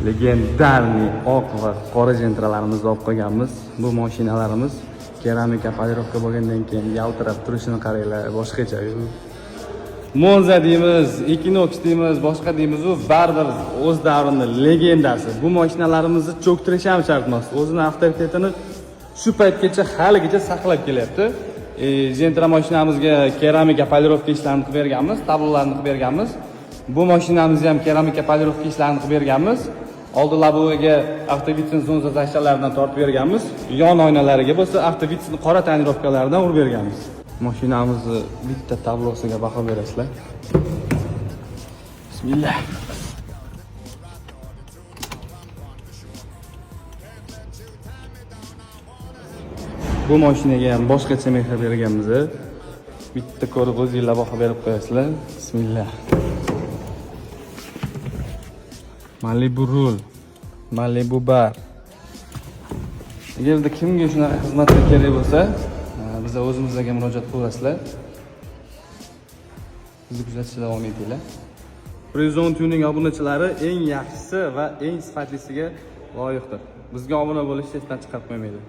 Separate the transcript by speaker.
Speaker 1: legendarniy oq va qora jentralarimizni olib qo'yganmiz. Bu mashinalarimiz keramika polirovka bo'lgandan keyin yaltirab turishini qaranglar, boshqacha. Monza deymiz, Equinox deymiz, boshqa deymiz, u baribir o'z davrining legendasi. Bu mashinalarimizni cho'ktirish ham shart emas. O'zini avtoritetini shu paytgacha haligacha saqlab kelyapti. Jentra mashinamizga keramika polirovka ishlarini qilib berganmiz, tablolarni qilib berganmiz. Bu mashinamizni ham keramika polirovka ishlarini qilib berganmiz. Oldi laboviga avtovitsin zonza zashtalaridan tortib berganmiz. Yon oynalariga bo'lsa avtovitsin qora tonirovkalaridan urib berganmiz. Mashinamizni bitta tablosiga baho berasizlar. Bismillah. Bu mashinaga ham boshqacha mehr berganmiz. Bitta ko'rib o'zingizlar baho berib qo'yasizlar. Bismillah. Malibu rul, Malibu bar. Agarda kimga shunaqa xizmatlar kerak bo'lsa, biz o'zimizga murojaat qilasizlar. Bizni kuzatishda davom etinglar. Prizon tuning obunachilari eng yaxshisi va eng sifatlisiga loyiqdir. Bizga obuna bo'lishni esdan chiqarib qo'ymaydi.